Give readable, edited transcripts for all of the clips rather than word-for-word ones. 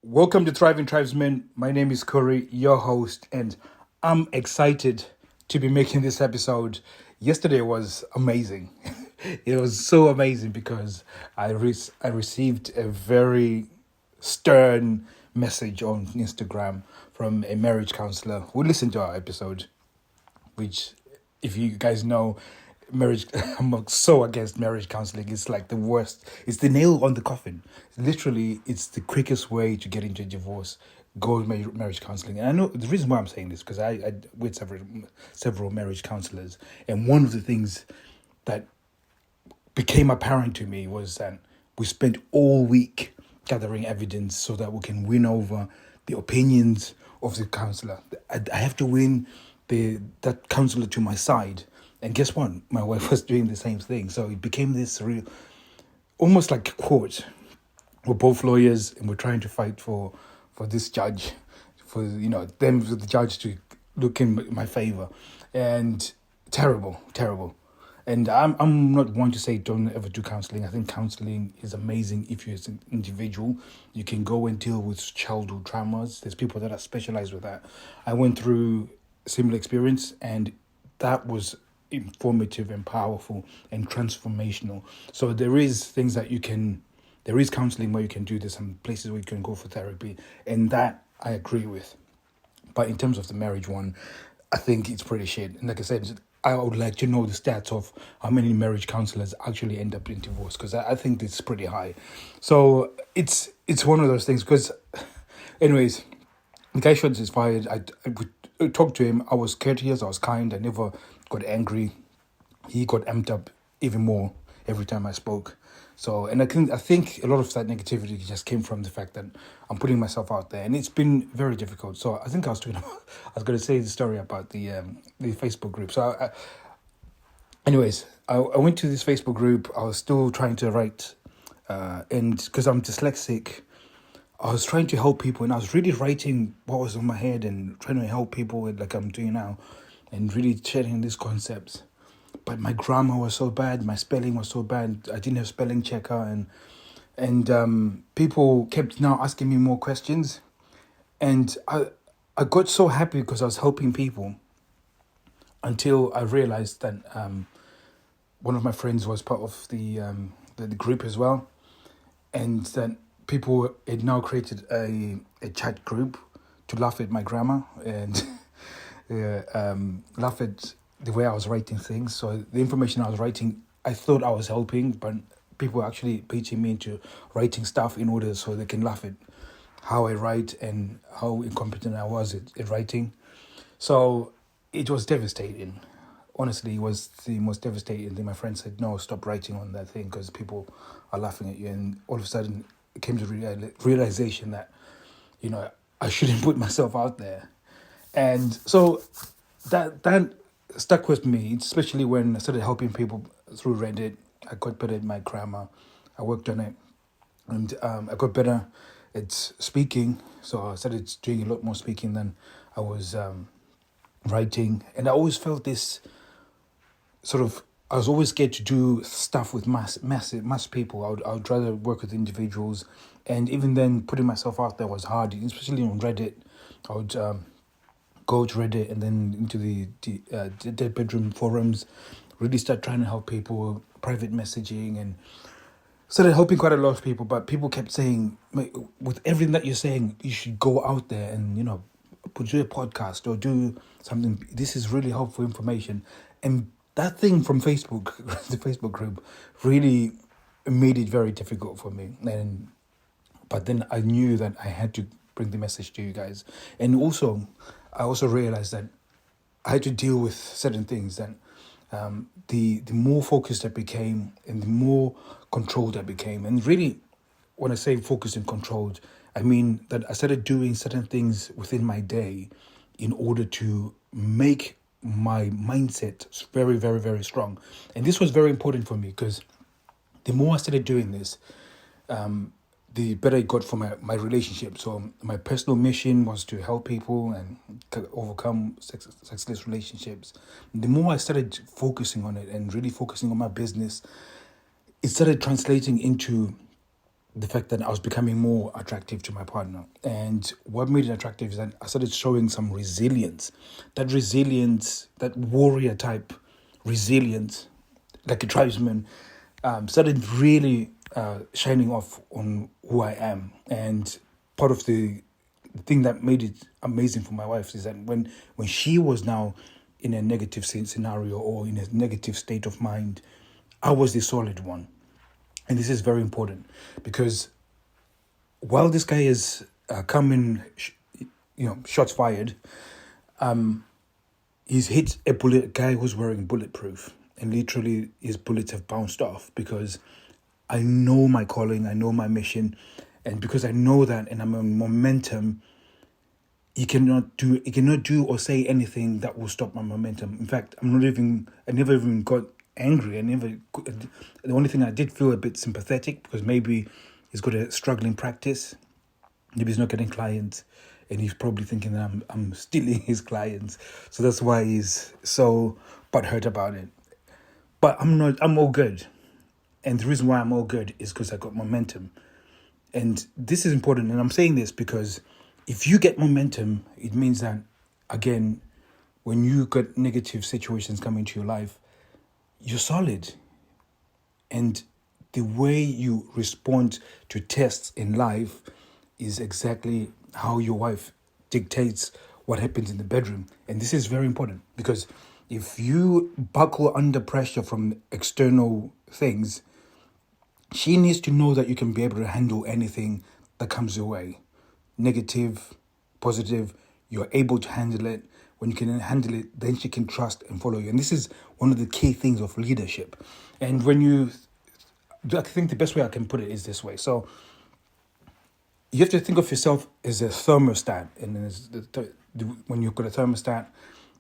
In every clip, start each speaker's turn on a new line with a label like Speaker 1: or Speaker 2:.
Speaker 1: Welcome to Thriving Tribesmen. My name is Kuri, your host, and I'm excited to be making this episode. Yesterday was amazing. It was so amazing because I received a very stern message on Instagram from a marriage counselor who listened to our episode, which, if you guys know, marriage I'm so against marriage counseling. It's like the worst. It's the nail on the coffin. Literally, it's the quickest way to get into a divorce. Go with marriage counseling. And I know the reason why I'm saying this because I with several marriage counselors, and one of the things that became apparent to me was that we spent all week gathering evidence so that we can win over the opinions of the counselor. I have to win that counselor to my side. And guess what? My wife was doing the same thing. So it became this real, almost like a court. We're both lawyers and we're trying to fight for this judge, for the judge to look in my favor. And terrible. And I'm not one to say don't ever do counseling. I think counseling is amazing if you're an individual. You can go and deal with childhood traumas. There's people that are specialized with that. I went through a similar experience, and that was informative and powerful and transformational. So there is counseling where you can do this, and places where you can go for therapy, and that I agree with. But in terms of the marriage one, I think it's pretty shit. And like I said, I would like to know the stats of how many marriage counselors actually end up in divorce, because I think it's pretty high. So it's one of those things. Because, anyways, the guy shots is fired. I talked to him. I was courteous. I was kind. I never got angry. He got amped up even more every time I spoke. So, and I think a lot of that negativity just came from the fact that I'm putting myself out there, and it's been very difficult. So I think I was going to say the story about the Facebook group. So, anyways, I went to this Facebook group. I was still trying to write, and because I'm dyslexic, I was trying to help people, and I was really writing what was on my head and trying to help people like I'm doing now, and really sharing these concepts. But my grammar was so bad, my spelling was so bad. I didn't have spelling checker, and people kept now asking me more questions, and I got so happy because I was helping people, until I realized that one of my friends was part of the group as well, and that people had now created a chat group to laugh at my grammar and laugh at the way I was writing things. So the information I was writing, I thought I was helping, but people were actually beating me into writing stuff in order so they can laugh at how I write and how incompetent I was at writing. So it was devastating. Honestly, it was the most devastating thing. My friend said, no, stop writing on that thing because people are laughing at you. And all of a sudden, it came to realization that, I shouldn't put myself out there. And so that stuck with me, especially when I started helping people through Reddit. I got better at my grammar. I worked on it. And I got better at speaking. So I started doing a lot more speaking than I was writing. And I always felt this I was always scared to do stuff with mass people. I would rather work with individuals. And even then, putting myself out there was hard, especially on Reddit. I would go to Reddit and then into the dead bedroom forums, really start trying to help people, private messaging, and started helping quite a lot of people. But people kept saying, with everything that you're saying, you should go out there and, do a podcast or do something. This is really helpful information. And that thing from Facebook, the Facebook group, really made it very difficult for me. But then I knew that I had to bring the message to you guys. And I also realized that I had to deal with certain things that the more focused I became and the more controlled I became. And really, when I say focused and controlled, I mean that I started doing certain things within my day in order to make my mindset very, very, very strong. And this was very important for me because the more I started doing this, the better it got for my relationship. So my personal mission was to help people and overcome sexless relationships. The more I started focusing on it and really focusing on my business, it started translating into the fact that I was becoming more attractive to my partner. And what made it attractive is that I started showing some resilience. That resilience, that warrior type resilience, like a tribesman, started really shining off on who I am. And part of the thing that made it amazing for my wife is that when she was now in a negative scenario or in a negative state of mind, I was the solid one. And this is very important because while this guy is coming, shots fired, he's hit a guy who's wearing bulletproof, and literally his bullets have bounced off because I know my calling, I know my mission, and because I know that and I'm on momentum, he cannot do or say anything that will stop my momentum. In fact, I never even got angry. The only thing I did feel a bit sympathetic because maybe he's got a struggling practice. Maybe he's not getting clients and he's probably thinking that I'm stealing his clients. So that's why he's so butthurt about it. But I'm all good. And the reason why I'm all good is because I got momentum. And this is important. And I'm saying this because if you get momentum, it means that, again, when you get negative situations come into your life, you're solid. And the way you respond to tests in life is exactly how your wife dictates what happens in the bedroom. And this is very important because if you buckle under pressure from external things, she needs to know that you can be able to handle anything that comes your way. Negative, positive, you're able to handle it. When you can handle it, then she can trust and follow you. And this is one of the key things of leadership. And I think the best way I can put it is this way. So you have to think of yourself as a thermostat. And when you've got a thermostat,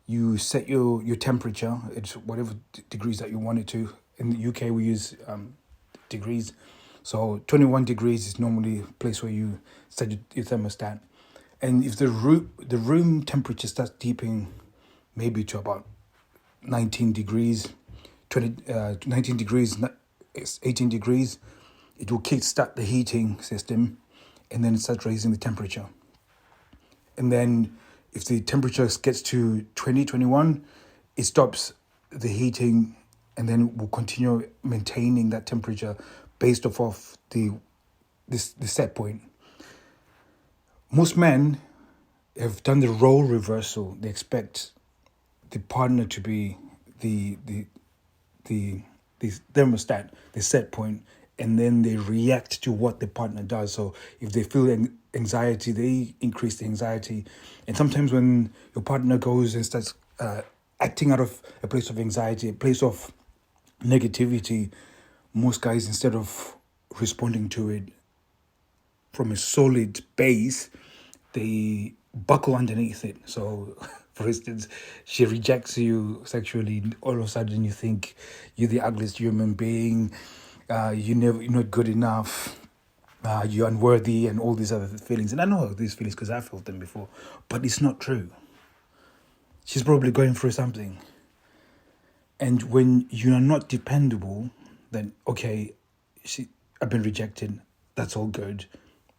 Speaker 1: you set your temperature. It's whatever degrees that you want it to. In the UK, we use degrees. So 21 degrees is normally a place where you set your thermostat. And if the room temperature starts dipping maybe to about 19 degrees, 19 degrees, 18 degrees, it will kickstart the heating system and then it starts raising the temperature. And then if the temperature gets to 20, 21, it stops the heating and then will continue maintaining that temperature based off of the set point. Most men have done the role reversal. They expect the partner to be the thermostat, the set point, and then they react to what the partner does. So if they feel anxiety, they increase the anxiety. And sometimes when your partner goes and starts acting out of a place of anxiety, a place of negativity, most guys, instead of responding to it from a solid base, they buckle underneath it. So, for instance, she rejects you sexually. All of a sudden, you think you're the ugliest human being. You're not good enough. You're unworthy, and all these other feelings. And I know these feelings because I felt them before, but it's not true. She's probably going through something. And when you are not dependable, then okay, I've been rejected. That's all good.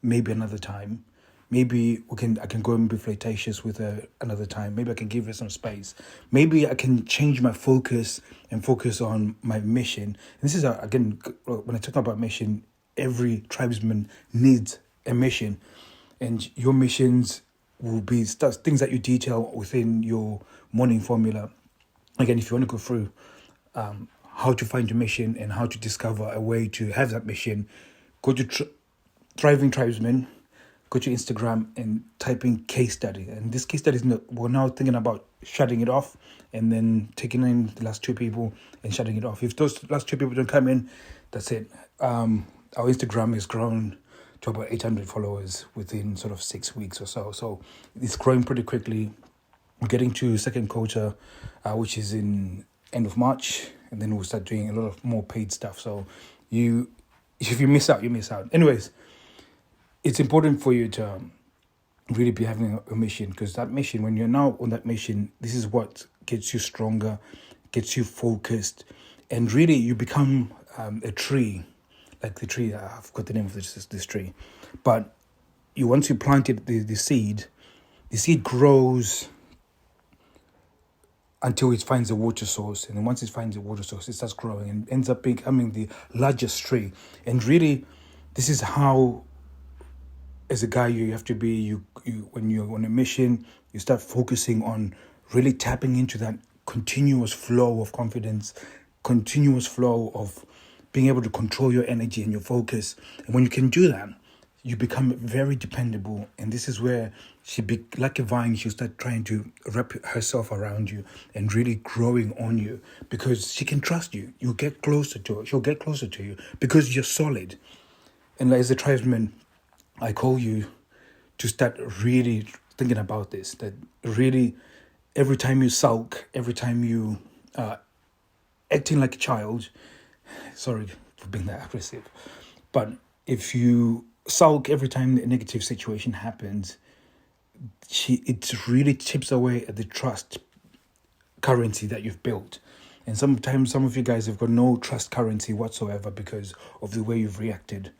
Speaker 1: Maybe another time. Maybe I can go and be flirtatious with her another time. Maybe I can give her some space. Maybe I can change my focus and focus on my mission. And this is, again, when I talk about mission, every tribesman needs a mission. And your missions will be things that you detail within your morning formula. Again, if you want to go through how to find your mission and how to discover a way to have that mission, go to Thriving Tribesmen, go to Instagram and type in case study. And this case study we're now thinking about shutting it off and then taking in the last two people and shutting it off. If those last two people don't come in, that's it. Our Instagram has grown to about 800 followers within sort of 6 weeks or so. So it's growing pretty quickly. We're getting to second quarter, which is in end of March, and then we'll start doing a lot of more paid stuff. So if you miss out, you miss out. Anyways, it's important for you to really be having a mission, because that mission, when you're now on that mission, this is what gets you stronger, gets you focused, and really you become a tree. like the tree. I've got the name of this tree, but once you planted the seed grows until it finds a water source, and then once it finds a water source, it starts growing and ends up becoming the largest tree. And really, this is how, as a guy, you have to be. You when you're on a mission, you start focusing on really tapping into that continuous flow of confidence, continuous flow of being able to control your energy and your focus. And when you can do that, you become very dependable. And this is where like a vine, she'll start trying to wrap herself around you and really growing on you, because she can trust you. You'll get closer to her. She'll get closer to you because you're solid. And as a tribesman, I call you to start really thinking about this, that really every time you sulk, every time you acting like a child, sorry for being that aggressive, but if you sulk every time a negative situation happens, it really chips away at the trust currency that you've built. And sometimes some of you guys have got no trust currency whatsoever because of the way you've reacted.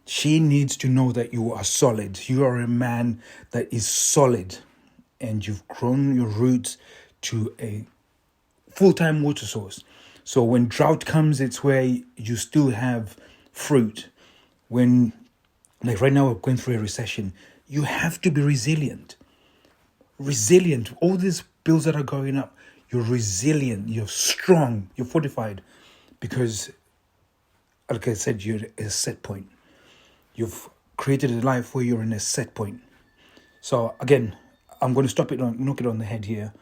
Speaker 1: She needs to know that you are solid. You are a man that is solid, and you've grown your roots to a full-time water source. So when drought comes, it's where you still have fruit. When, like right now, we're going through a recession, you have to be resilient. Resilient. All these bills that are going up, you're resilient, you're strong, you're fortified, because, like I said, you're at a set point. You've created a life where you're in a set point. So again, I'm going to knock it on the head here.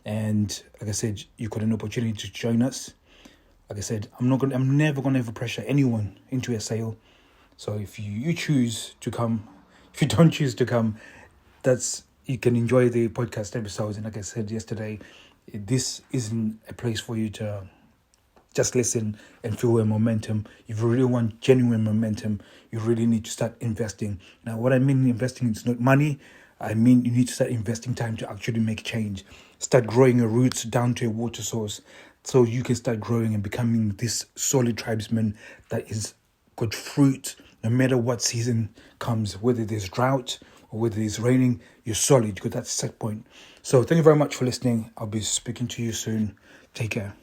Speaker 1: And like I said, you got an opportunity to join us. Like I said, I'm never going to ever pressure anyone into a sale. So if you choose to come, if you don't choose to come, you can enjoy the podcast episodes. And like I said yesterday, this isn't a place for you to just listen and feel a momentum. If you really want genuine momentum, you really need to start investing. Now, what I mean investing is not money. I mean you need to start investing time to actually make change. Start growing your roots down to a water source so you can start growing and becoming this solid tribesman that is good fruit no matter what season comes, whether there's drought or whether it's raining. You're solid. You got that set point. So thank you very much for listening. I'll be speaking to you soon. Take care.